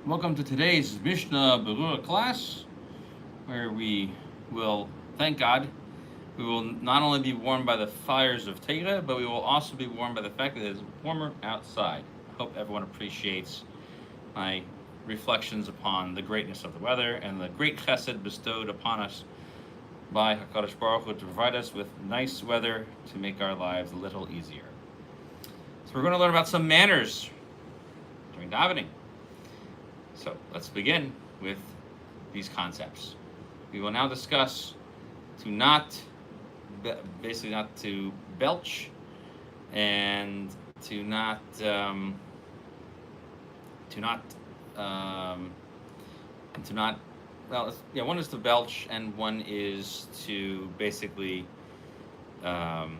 Welcome to today's Mishnah Berurah class, where we will, thank God, we will not only be warmed by the fires of Torah, but we will also be warmed by the fact that it is warmer outside. I hope everyone appreciates my reflections upon the greatness of the weather and the great chesed bestowed upon us by HaKadosh Baruch Hu to provide us with nice weather to make our lives a little easier. So we're going to learn about some manners during davening. So let's begin with these concepts. We will now discuss basically not to belch, and to not one is to belch, and one is to basically to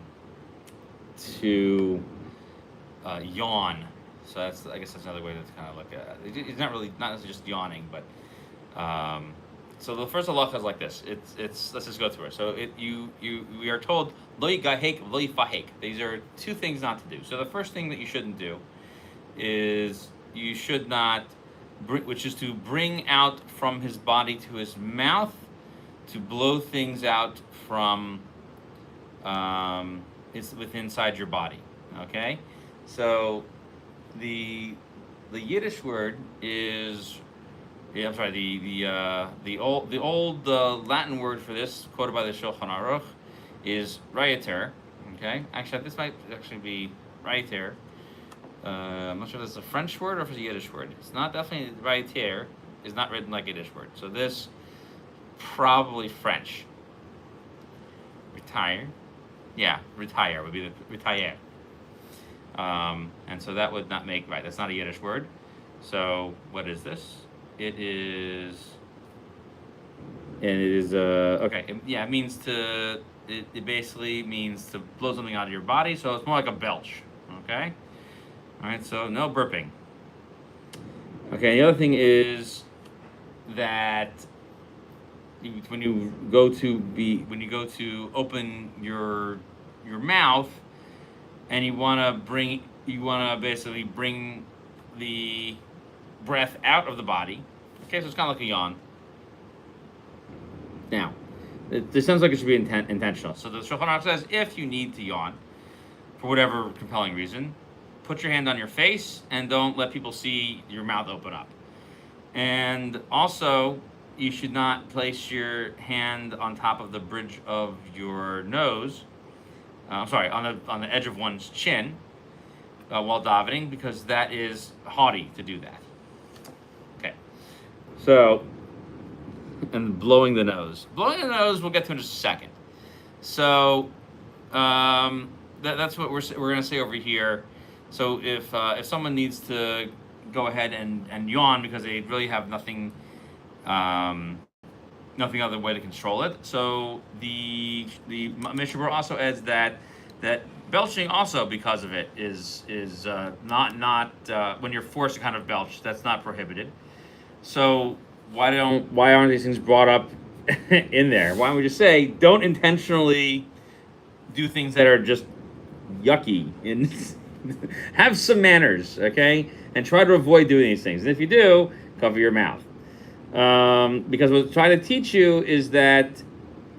yawn. So I guess that's another way to kind of look at it. It's not necessarily just yawning, but so the first halacha is like this. It's let's just go through it. So we are told lo yigahek, lo yifahek. These are two things not to do. So the first thing that you shouldn't do is you should not which is to bring out from his body to his mouth, to blow things out from it's within inside your body. Okay, so the Yiddish word is the old Latin word for this, quoted by the Shulchan Aruch, is rioter. Okay, actually this might actually be rioter. I'm not sure if it's a French word or if it's a Yiddish word. It's not definitely rioter. Is not written like a Yiddish word. So this probably French. Retire, yeah, retire would be the retire. And so that would not make right. That's not a Yiddish word. So what is this? It is okay. It means to. It basically means to blow something out of your body. So it's more like a belch. Okay. All right. So no burping. Okay. The other thing is that when you go to open your mouth, and you want to basically bring the breath out of the body. Okay, so it's kind of like a yawn. Now, this sounds like it should be intentional. So the Shulchan Aruch says, if you need to yawn for whatever compelling reason, put your hand on your face and don't let people see your mouth open up. And also, you should not place your hand on top of the bridge of your nose. On the edge of one's chin while davening, because that is haughty to do that. Okay, so, and blowing the nose. Blowing the nose we'll get to in just a second. So that's what we're going to say over here. So if someone needs to go ahead and yawn because they really have nothing other way to control it. So the Mishnah also adds that belching also, because of it, is not when you're forced to kind of belch, that's not prohibited. So why aren't these things brought up in there? Why don't we just say don't intentionally do things that are just yucky and have some manners, okay? And try to avoid doing these things. And if you do, cover your mouth. Because what I'm trying to teach you is that,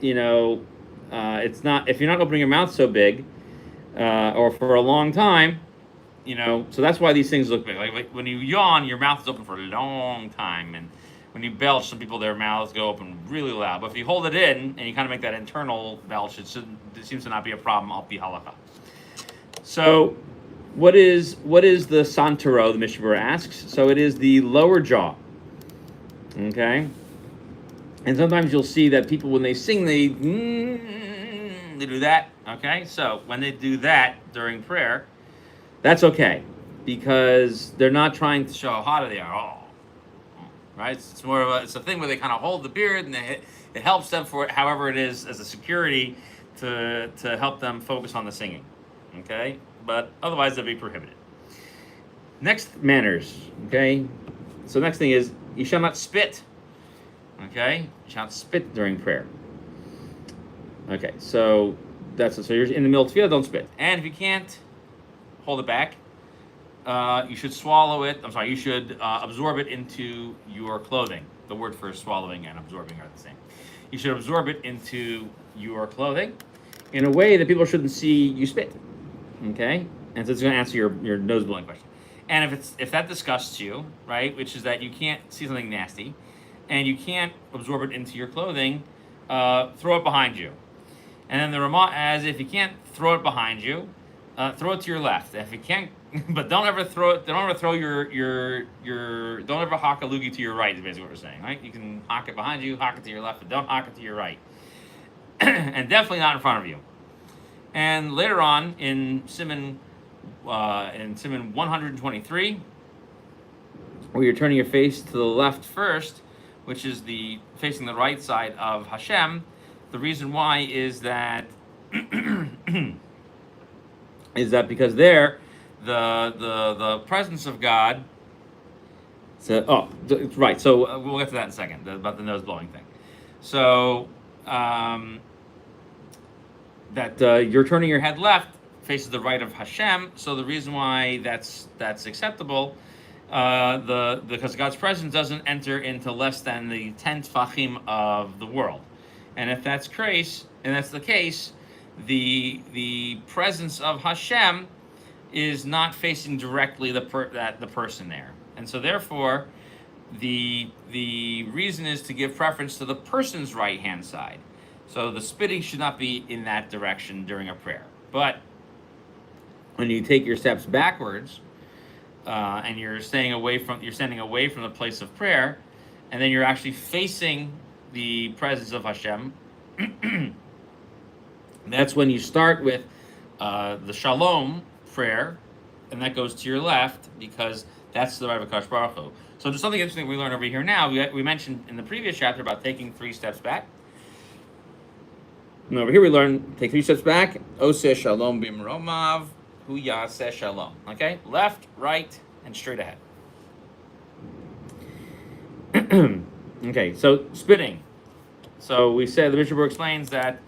it's not, if you're not opening your mouth so big, or for a long time, so that's why these things look big. Like when you yawn, your mouth is open for a long time, and when you belch, some people, their mouths go open really loud. But if you hold it in and you kind of make that internal belch, it seems to not be a problem. Al pi halakha. So, what is the santero? The Mishnah Berurah asks. So it is the lower jaw. Okay, and sometimes you'll see that people, when they sing, they do that. Okay, so when they do that during prayer, that's okay, because they're not trying to show how hot they are. Right? It's more of it's a thing where they kind of hold the beard, and it helps them for however it is as a security to help them focus on the singing. Okay, but otherwise they'll be prohibited. Next, manners. Okay, so next thing is, you shall not spit. Okay, you shall not spit during prayer. Okay, so you're in the middle of tefillah, don't spit. And if you can't hold it back, you should swallow it. I'm sorry, you should absorb it into your clothing. The word for swallowing and absorbing are the same. You should absorb it into your clothing in a way that people shouldn't see you spit. Okay? And so it's going to answer your nose blowing question. And if that disgusts you, right, which is that you can't see something nasty, and you can't absorb it into your clothing, throw it behind you. And then the Ramah, as if you can't throw it behind you, throw it to your left. If you can't, but don't ever throw it. Don't ever throw don't ever hock a loogie to your right. Is basically what we're saying, right? You can hock it behind you, hock it to your left, but don't hock it to your right, and definitely not in front of you. And later on in Siman 123, where you're turning your face to the left first, which is facing the right side of Hashem. The reason why is that because there, the presence of God. So right. So we'll get to that in a second about the nose blowing thing. So that you're turning your head left faces the right of Hashem. So the reason why that's acceptable, because God's presence doesn't enter into less than the 10 tefachim of the world, and if that's the case, the presence of Hashem is not facing directly the person there, and so therefore, the reason is to give preference to the person's right hand side. So the spitting should not be in that direction during a prayer. But when you take your steps backwards, and you're standing away from the place of prayer, and then you're actually facing the presence of Hashem, that's when you start with the Shalom prayer, and that goes to your left because that's the right of Akash Baruch Hu. So there's something interesting we learned over here now. We mentioned in the previous chapter about taking 3 steps back. And over here we learn, take 3 steps back. Oseh Shalom bimromav, hu yaseh Shalom. Okay? Left, right, and straight ahead. Okay, so spitting. So we said, the Mishnah explains that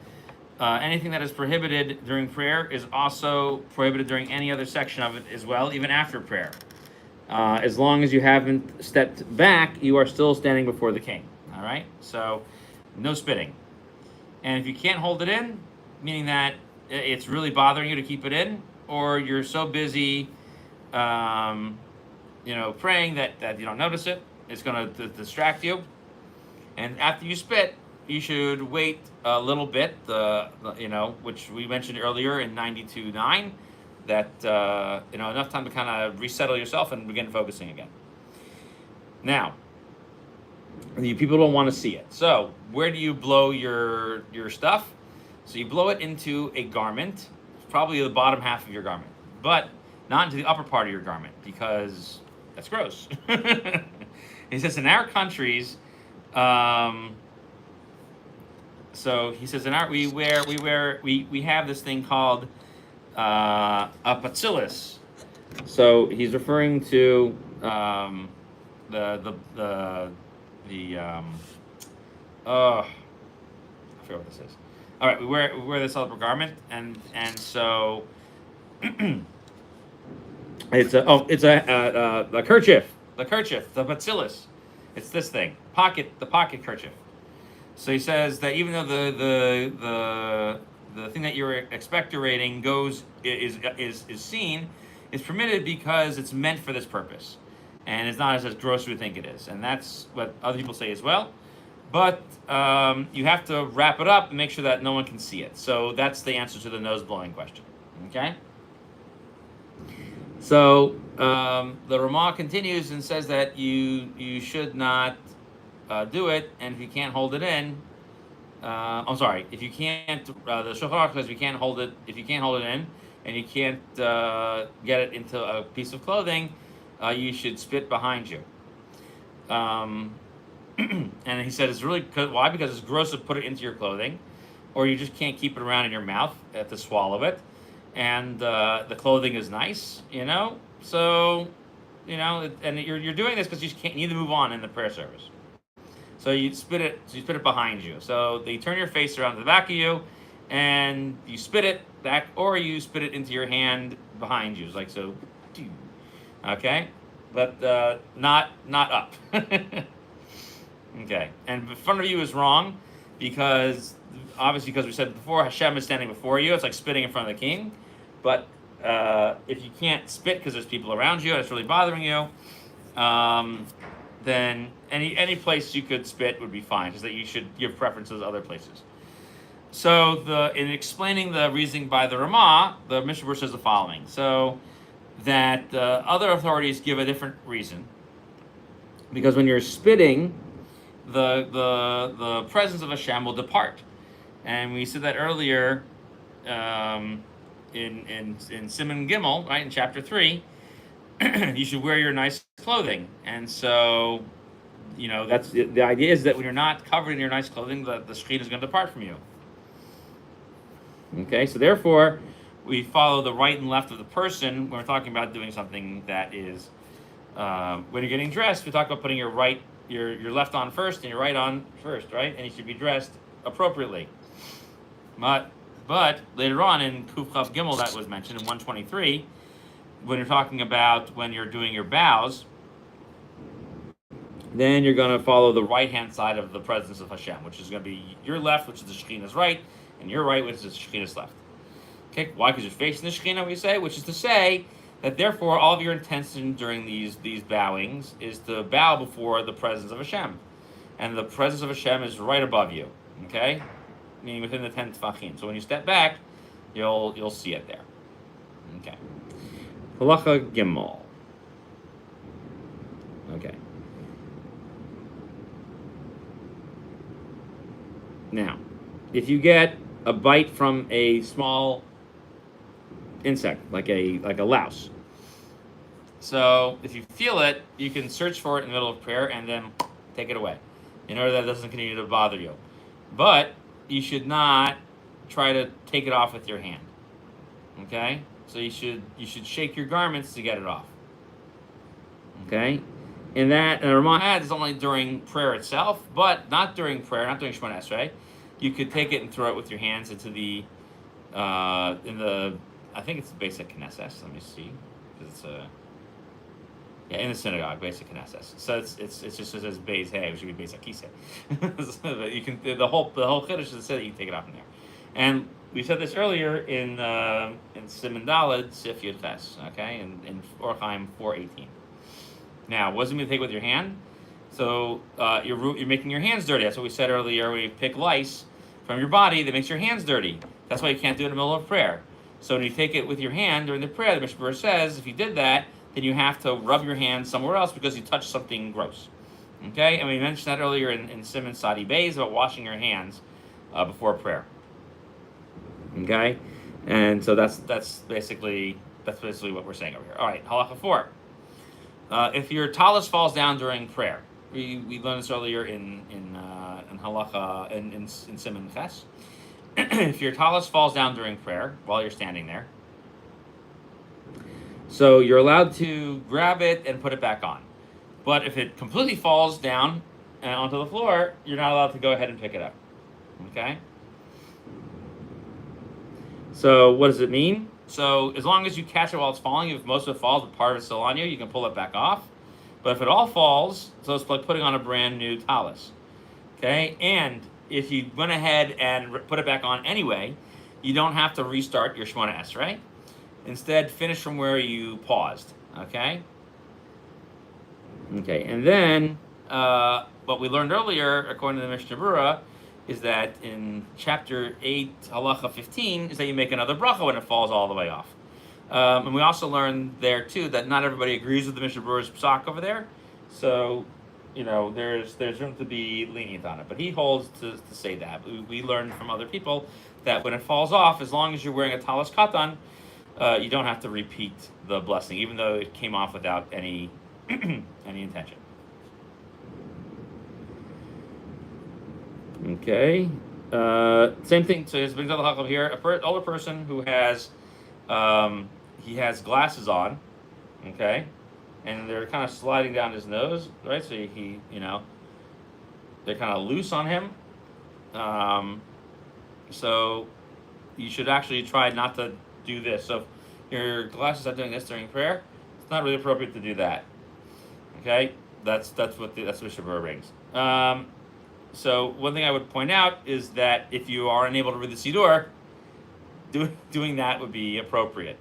anything that is prohibited during prayer is also prohibited during any other section of it as well, even after prayer. As long as you haven't stepped back, you are still standing before the king. All right? So, no spitting. And if you can't hold it in, meaning that it's really bothering you to keep it in, or you're so busy, praying that you don't notice it, it's going to distract you. And after you spit, you should wait a little bit, which we mentioned earlier in 92.9, that, enough time to kind of resettle yourself and begin focusing again. Now, people don't want to see it. So where do you blow your stuff? So you blow it into a garment, probably the bottom half of your garment, but not into the upper part of your garment because that's gross. He says in our countries, so he says we have this thing called a patzilis. So he's referring to I forget what this is. All right, we wear this upper garment, and so it's a kerchief, the patzilis. It's this thing, the pocket kerchief. So he says that even though the thing that you're expectorating is seen, is permitted because it's meant for this purpose, and it's not as gross as we think it is, and that's what other people say as well. But you have to wrap it up and make sure that no one can see it. So that's the answer to the nose blowing question. Okay. So the Ramah continues and says that you should not do it, and if you can't hold it in, if you can't, the Shulchan says if you can't hold it in, and you can't get it into a piece of clothing, you should spit behind you. And he said it's really why? Because it's gross to put it into your clothing, or you just can't keep it around in your mouth to swallow it, and the clothing is nice, So, and you're doing this because you need to move on in the prayer service. So you spit it behind you. So you turn your face around to the back of you, and you spit it back, or you spit it into your hand behind you. It's like so. Okay, but not up. Okay, and in front of you is wrong because obviously because we said before Hashem is standing before you. It's like spitting in front of the king. But if you can't spit because there's people around you and it's really bothering you, then any place you could spit would be fine. Just that you should give preferences to other places. So in explaining the reasoning by the Ramah, the Mishnah Berurah says the following: so that other authorities give a different reason, because when you're spitting, the presence of Hashem will depart, and we said that earlier in Siman Gimel, right in chapter 3. You should wear your nice clothing, and so that's the idea is that when you're not covered in your nice clothing, the Shekhinah is going to depart from you. Okay, so therefore, we follow the right and left of the person when we're talking about doing something that is, when you're getting dressed, we talk about putting your left on first and your right on first, right? And you should be dressed appropriately. But later on in Kuf Chav Gimel, that was mentioned in 123, when you're talking about when you're doing your bows, then you're going to follow the right-hand side of the presence of Hashem, which is going to be your left, which is the Shekhinah's right, and your right, which is the Shekhinah's left. Okay, why? Because you're facing the Shekhinah, we say, which is to say that therefore all of your intention during these bowings is to bow before the presence of Hashem, and the presence of Hashem is right above you. Okay, meaning within the 10 tefachim. So when you step back, you'll see it there. Okay. Halacha Gimel. Okay. Now, if you get a bite from a small insect, like a louse, so if you feel it, you can search for it in the middle of prayer and then take it away, in order that it doesn't continue to bother you. But you should not try to take it off with your hand. Okay? So you should shake your garments to get it off. Okay? And the Ramah adds is only during prayer itself, but not during prayer, not during Shemona Esrei. You could take it and throw it with your hands into the I think it's the basic Knesset. Let me see, because it's in the synagogue, basic Knesset. So it's just says Beis Hey, which should be basic Kiseh. But you can the whole Chiddush is said that you can take it off in there, and we said this earlier in Siman Daled Sif Yud Ches, okay, in Orach Chaim 4:18. Now, what does it mean to take it with your hand? So you're making your hands dirty. That's what we said earlier. We pick lice from your body that makes your hands dirty. That's why you can't do it in the middle of prayer. So when you take it with your hand during the prayer, the Mishnah Berurah says if you did that, then you have to rub your hands somewhere else because you touched something gross. Okay, and we mentioned that earlier in Siman Sadi Beis about washing your hands before prayer. Okay, and so that's basically what we're saying over here. All right, halacha 4. If your talus falls down during prayer, we learned this earlier in halacha in Siman Ches. If your talus falls down during prayer while you're standing there, so you're allowed to grab it and put it back on. But if it completely falls down onto the floor, you're not allowed to go ahead and pick it up. Okay? So what does it mean? So as long as you catch it while it's falling, if most of it falls but part of it's still on you, you can pull it back off. But if it all falls, so it's like putting on a brand new talus. Okay? And if you went ahead and put it back on anyway, you don't have to restart your Shemona Esrei. Instead, finish from where you paused. Okay? Okay, and then what we learned earlier, according to the Mishnah Berurah, is that in chapter 8, halacha 15, is that you make another bracha when it falls all the way off. And we also learned there, too, that not everybody agrees with the Mishnah Berurah's psak over there. So, there's room to be lenient on it. But he holds to say that. We learned from other people that when it falls off, as long as you're wearing a talis katan, you don't have to repeat the blessing, even though it came off without any intention. Okay. Same thing. So it brings up the halakha here. An older person who has he has glasses on, okay, and they're kind of sliding down his nose, right? So he they're kind of loose on him. So you should actually try not to do this. So if your glasses are doing this during prayer, It's not really appropriate to do that. Okay, that's what Mishnah Berurah brings. So one thing I would point out is that if you are unable to read the Siddur, doing that would be appropriate.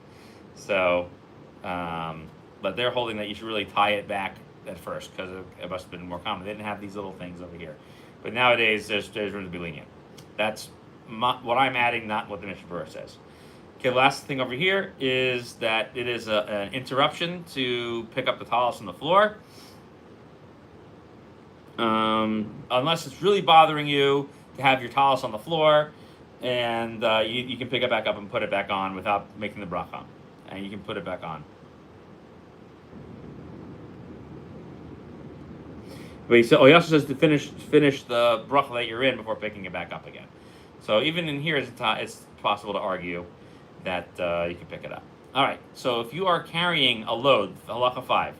So, but they're holding that you should really tie it back at first because it must have been more common. They didn't have these little things over here, but nowadays there's room to be lenient. That's what I'm adding, not what the Mishnah Berurah says. Okay, the last thing over here is that it is an interruption to pick up the talis from the floor. Unless it's really bothering you to have your talis on the floor, and you can pick it back up and put it back on without making the bracha, and you can put it back on. But he also says to finish the bracha that you're in before picking it back up again. So even in here, it's possible to argue that you can pick it up. All right, so if you are carrying a load, halacha 5,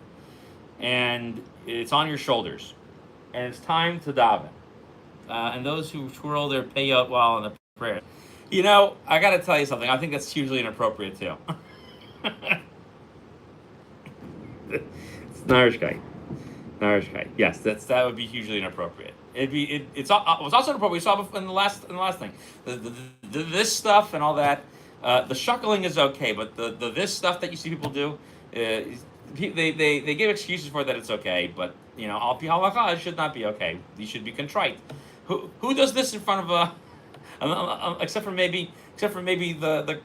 and it's on your shoulders, and it's time to daven, and those who twirl their payot while in the prayer, I got to tell you something. I think that's hugely inappropriate too. It's Narishkeit. Yes, that would be hugely inappropriate. It's also inappropriate. We saw in the last thing, this stuff and all that. The shuckling is okay, but the this stuff that you see people do, they give excuses for that it's okay, but al pi halacha, it should not be okay. You should be contrite. Who does this in front of except for maybe the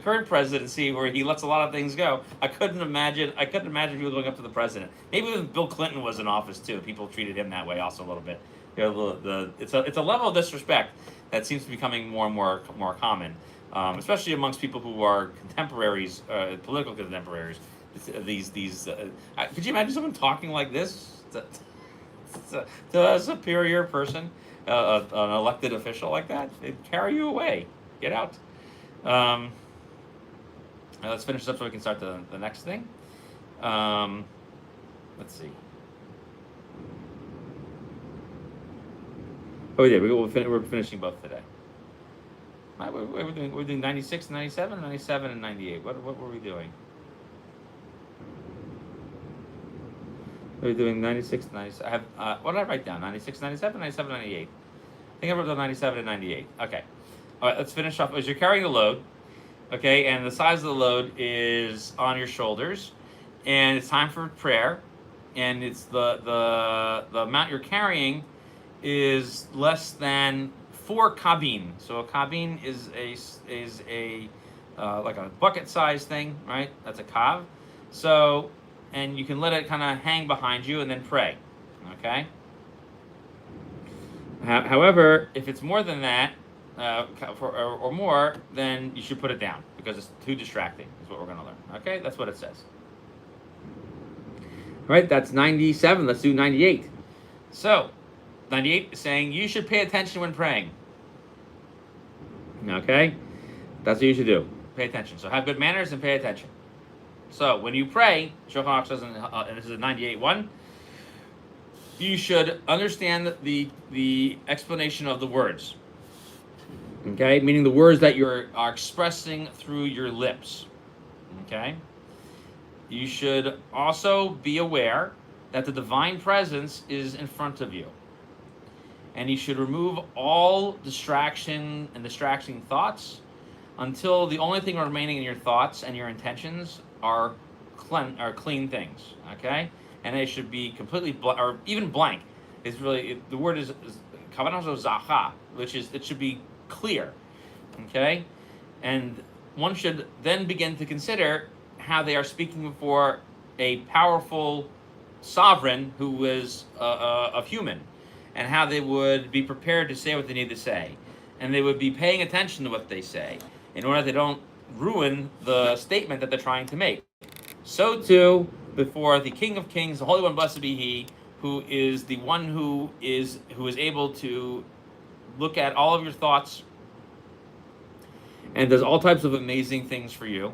current presidency where he lets a lot of things go. I couldn't imagine people going up to the president. Maybe when Bill Clinton was in office too, people treated him that way also a little bit. It's a level of disrespect that seems to be becoming more and more common, especially amongst people who are contemporaries, political contemporaries. Could you imagine someone talking like this to a superior person, an elected official like that? They'd carry you away. Get out. Let's finish up so we can start the next thing. Let's see. Oh, yeah, we're finishing both today. We're doing 96, 97, 97, and 98. What were we doing? We're doing 96, 97. I have, what did I write down? 96, 97, 97, 98. I think I wrote down 97 and 98. Okay. All right, let's finish off. As you're carrying the load, okay, and the size of the load is on your shoulders, and it's time for prayer, and it's the amount you're carrying is less than 4 kabin. So a kabin is a like a bucket-sized thing, right? That's a kav. So, and you can let it kind of hang behind you and then pray, okay? However, if it's more than that, or more, then you should put it down because it's too distracting, is what we're going to learn. Okay, that's what it says. All right, that's 97. Let's do 98. So, 98 is saying you should pay attention when praying. Okay, that's what you should do. Pay attention. So, have good manners and pay attention. So, when you pray, Shulchan Aruch says, and this is 98:1, you should understand the explanation of the words. Okay, meaning the words that are expressing through your lips. Okay, you should also be aware that the divine presence is in front of you, and you should remove all distraction and distracting thoughts until the only thing remaining in your thoughts and your intentions are clean things. Okay, and they should be completely or even blank. It's really the word is kavanah zacha, which is it should be clear, okay? And one should then begin to consider how they are speaking before a powerful sovereign who is a human, and how they would be prepared to say what they need to say, and they would be paying attention to what they say in order that they don't ruin the statement that they're trying to make. So too before the King of Kings, the Holy One, blessed be He, who is the one who is able to look at all of your thoughts and does all types of amazing things for you.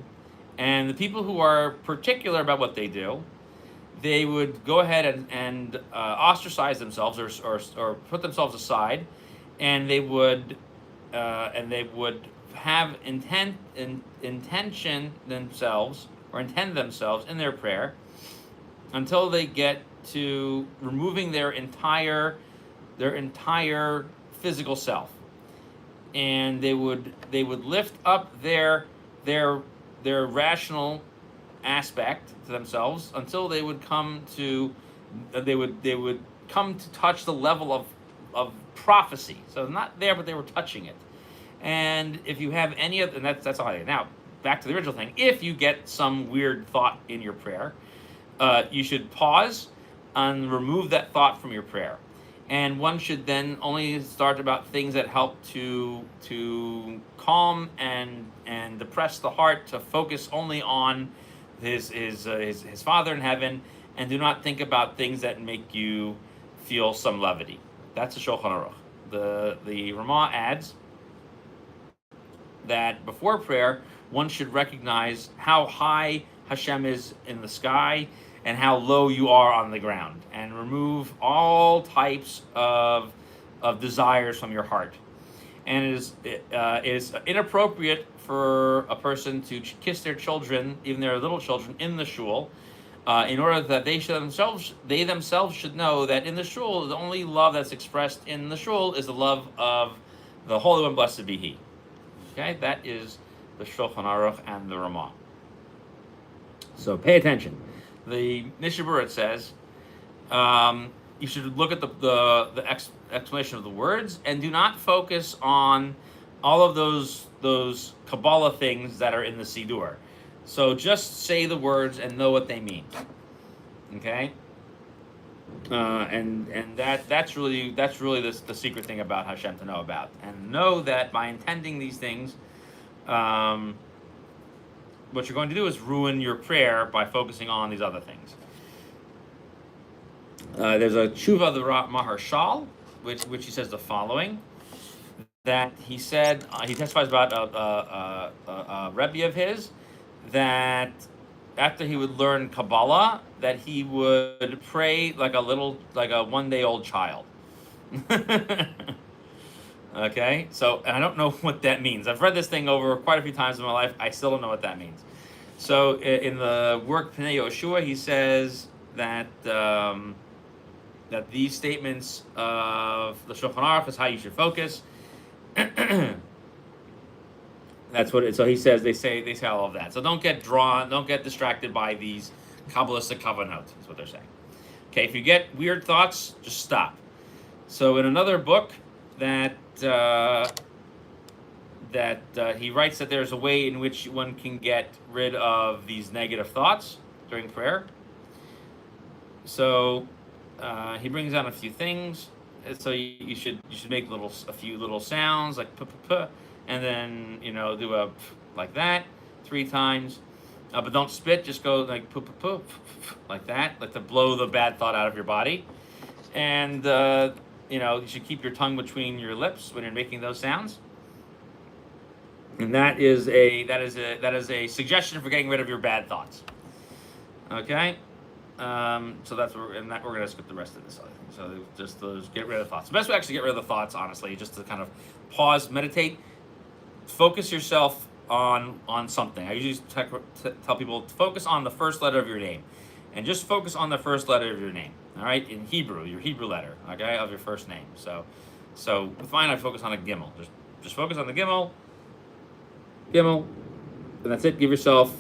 And the people who are particular about what they do, they would go ahead and ostracize themselves or put themselves aside, and they would have intention themselves or intend themselves in their prayer until they get to removing their entire physical self, and they would lift up their rational aspect to themselves until they would come to touch the level of prophecy. So not there, but they were touching it. And if you have any of, and that's all I did. Now back to the original thing. If you get some weird thought in your prayer, you should pause and remove that thought from your prayer. And one should then only start about things that help to calm and depress the heart, to focus only on his Father in heaven, and do not think about things that make you feel some levity. That's the Shulchan Aruch. The Ramah adds that before prayer, one should recognize how high Hashem is in the sky and how low you are on the ground, and remove all types of desires from your heart. And it is inappropriate for a person to kiss their children, even their little children, in the shul, in order that they themselves should know that in the shul, the only love that's expressed in the shul is the love of the Holy One, blessed be He. Okay, that is the Shulchan Aruch and the Ramah. So pay attention. The Mishnah Berurah says you should look at the explanation of the words, and do not focus on all of those Kabbalah things that are in the Siddur. So just say the words and know what they mean. Okay, and that's really the secret thing about Hashem to know about, and know that by intending these things, what you're going to do is ruin your prayer by focusing on these other things. There's a tshuva of the Maharshal, which he says the following, that he said, he testifies about a Rebbe of his, that after he would learn Kabbalah, that he would pray like a 1-day-old child. Okay, so, and I don't know what that means. I've read this thing over quite a few times in my life. I still don't know what that means. So in the work Pnei Yoshua, he says that that these statements of the Shulchan Aruch is how you should focus. That's what it. So he says they say all of that. So don't get distracted by these Kabbalistic kavanot. That's what they're saying. Okay, if you get weird thoughts, just stop. So in another book that he writes that there's a way in which one can get rid of these negative thoughts during prayer. So he brings out a few things. So you should make a few little sounds like p, and then do a like that 3 times, but don't spit. Just go like p like that, like to blow the bad thought out of your body. And you should keep your tongue between your lips when you're making those sounds. And that is a suggestion for getting rid of your bad thoughts. Okay, so that's we're gonna skip the rest of this other thing. So just get rid of the thoughts. The best way to actually get rid of the thoughts, honestly, just to kind of pause, meditate, focus yourself on something. I usually tell people to focus on the first letter of your name, and just focus on the first letter of your name. All right, in Hebrew, your Hebrew letter, okay, of your first name. So with mine, I focus on a gimel. Just focus on the gimel, and that's it. Give yourself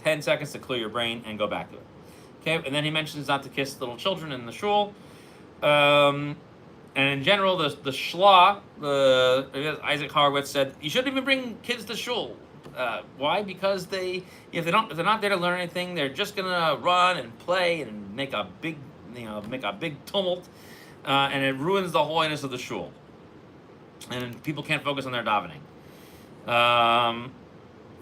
10 seconds to clear your brain and go back to it. Okay, and then he mentions not to kiss little children in the shul. And in general, the shla, Isaac Horowitz said, you shouldn't even bring kids to shul. Why? Because if they're not there to learn anything, they're just gonna run and play and make a big tumult, and it ruins the holiness of the shul. And people can't focus on their davening.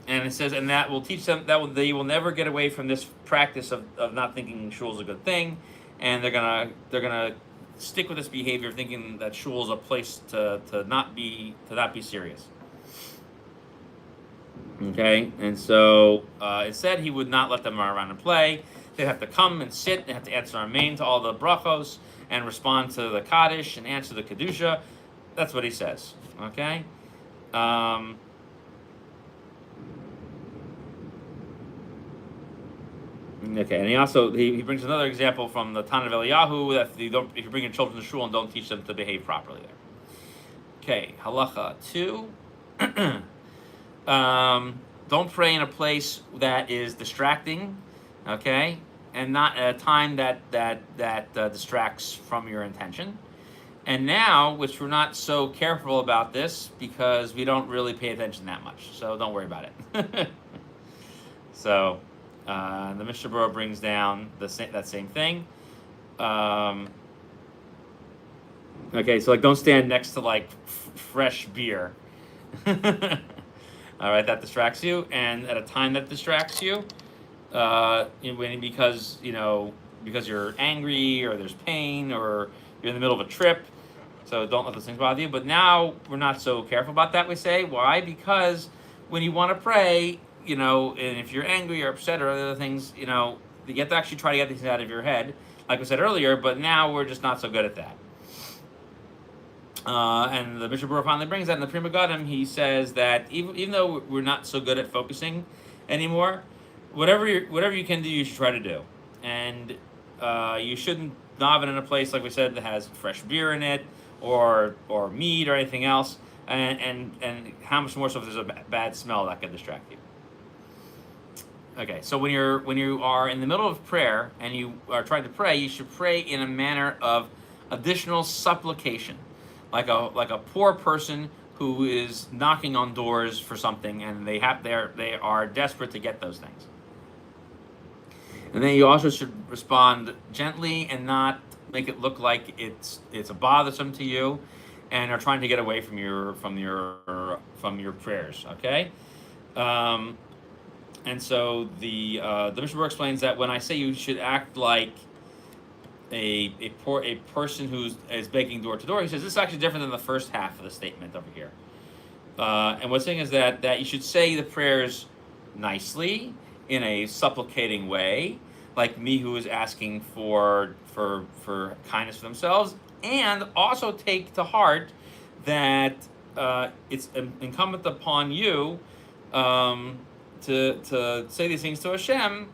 And it says, and that will teach them they will never get away from this practice of not thinking shul is a good thing, and they're gonna stick with this behavior, thinking that shul is a place to not be serious. Okay, and so it said he would not let them run around and play. They'd have to come and sit. They have to answer amen to all the brachos and respond to the kaddish and answer the kedusha. That's what he says. Okay. Okay, and he brings another example from the Tana of Eliyahu that if you bring your children to shul and don't teach them to behave properly there. Okay, halacha 2. Don't pray in a place that is distracting, okay, and not at a time that distracts from your intention. And now, which we're not so careful about this because we don't really pay attention that much, so don't worry about it. So, the Mishnah Berurah brings down that same thing. Okay, so like don't stand next to like fresh beer. All right, that distracts you, and at a time that distracts you, because you're angry or there's pain or you're in the middle of a trip. So don't let those things bother you. But now we're not so careful about that. We say why? Because when you want to pray, and if you're angry or upset or other things, you have to actually try to get these out of your head, like we said earlier. But now we're just not so good at that. And the Mishnah Berurah finally brings that in the Pri Megadim. He says that even though we're not so good at focusing anymore, whatever you can do, you should try to do. And you shouldn't daven in a place, like we said, that has fresh beer in it or meat or anything else. And how much more so if there's a bad smell that can distract you. Okay, so when you are in the middle of prayer and you are trying to pray, you should pray in a manner of additional supplication. Like a poor person who is knocking on doors for something and they are desperate to get those things. And then you also should respond gently and not make it look like it's a bothersome to you, and are trying to get away from your prayers. Okay, and so the Mishnah Berurah explains that when I say you should act like a person who is begging door to door, he says this is actually different than the first half of the statement over here. And what's saying is that you should say the prayers nicely, in a supplicating way, like me who is asking for kindness for themselves, and also take to heart that it's incumbent upon you to say these things to Hashem.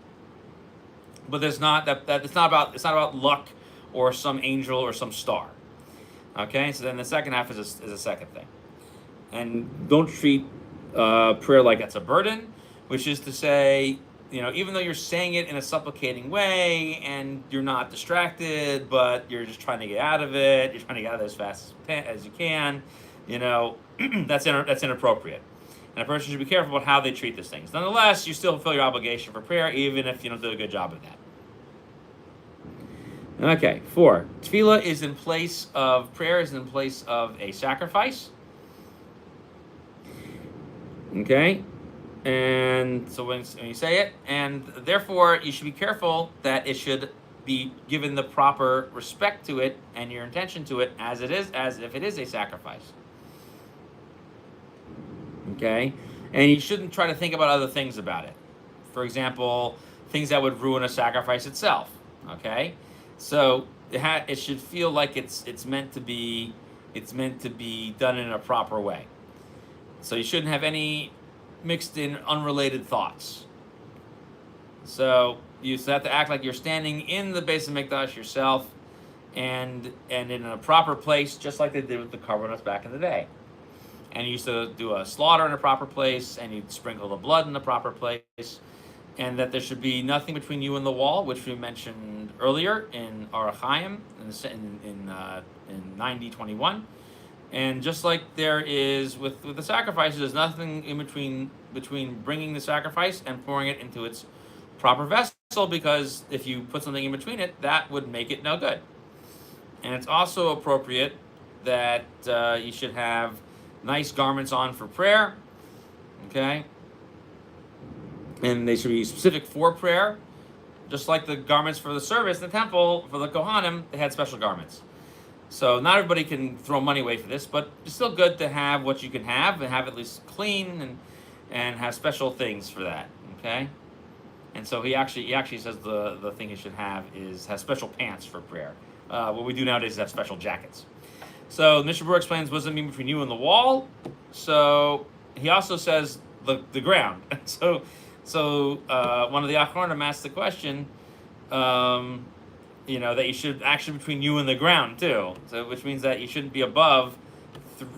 But there's not it's not about luck or some angel or some star. Okay, so then the second half is a second thing, and don't treat prayer like it's a burden, which is to say, even though you're saying it in a supplicating way and you're not distracted, but you're just trying to get out of it, you're trying to get out of it as fast as you can, that's inappropriate. And a person should be careful about how they treat these things. Nonetheless, you still fulfill your obligation for prayer, even if you don't do a good job of that. Okay, 4. Tefillah is in place of prayer, is in place of a sacrifice. Okay, and so when you say it, and therefore you should be careful that it should be given the proper respect to it and your intention to it as if it is a sacrifice. Okay, and you shouldn't try to think about other things about it. For example, things that would ruin a sacrifice itself. Okay, so it should feel like it's meant to be done in a proper way. So you shouldn't have any mixed in unrelated thoughts. So you have to act like you're standing in the Beis Hamikdash yourself, and in a proper place, just like they did with the korbanos back in the day. And you used to do a slaughter in a proper place, and you'd sprinkle the blood in the proper place, and that there should be nothing between you and the wall, which we mentioned earlier in Orach Chaim in 90:21. And just like there is with the sacrifices, there's nothing in between bringing the sacrifice and pouring it into its proper vessel, because if you put something in between it, that would make it no good. And it's also appropriate that you should have nice garments on for prayer, okay? And they should be specific for prayer, just like the garments for the service in the temple, for the Kohanim, they had special garments. So not everybody can throw money away for this, but it's still good to have what you can have and have at least clean and have special things for that, okay? And so he actually says the thing you should have has special pants for prayer. What we do nowadays is have special jackets. So Mishnah Berurah explains what does it mean between you and the wall. So he also says the ground. So So one of the Achronim asked the question, that you should actually between you and the ground too. So which means that you shouldn't be above,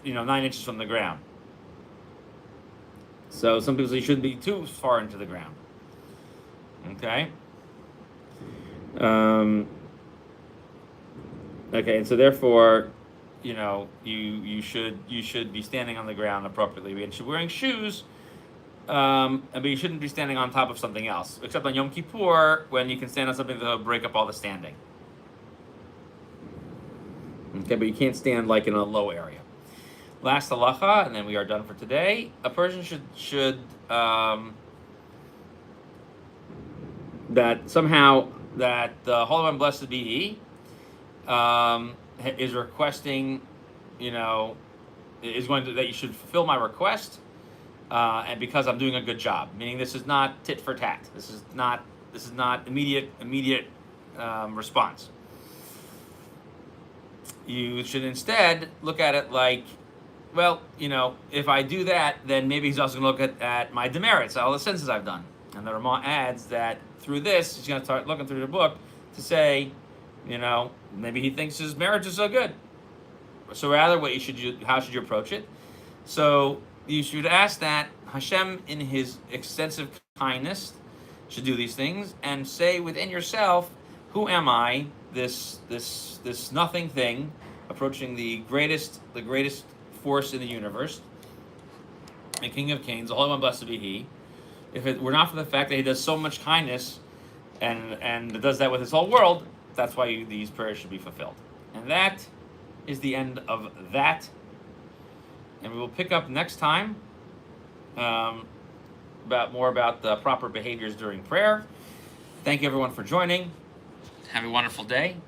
9 inches from the ground. So some people say you shouldn't be too far into the ground. Okay. Okay, and so therefore, you should be standing on the ground appropriately. And you should be wearing shoes, but you shouldn't be standing on top of something else, except on Yom Kippur when you can stand on something that'll break up all the standing. Okay, but you can't stand like in a low area. Last halacha, and then we are done for today. A person should that somehow that the Holy One, blessed be He, is requesting, is going to that you should fulfill my request, and because I'm doing a good job. Meaning, this is not tit for tat. This is not immediate response. You should instead look at it like, well, if I do that, then maybe he's also going to look at my demerits, all the sins I've done. And the Ramah adds that through this, he's going to start looking through the book to say, maybe he thinks his marriage is so good. So rather, how should you approach it? So you should ask that Hashem, in His extensive kindness, should do these things, and say within yourself, who am I? This nothing thing, approaching the greatest force in the universe, the King of Kings, the Holy One, blessed be He. If it were not for the fact that He does so much kindness, and does that with His whole world, that's why these prayers should be fulfilled. And that is the end of that. And we will pick up next time about the proper behaviors during prayer. Thank you everyone for joining. Have a wonderful day.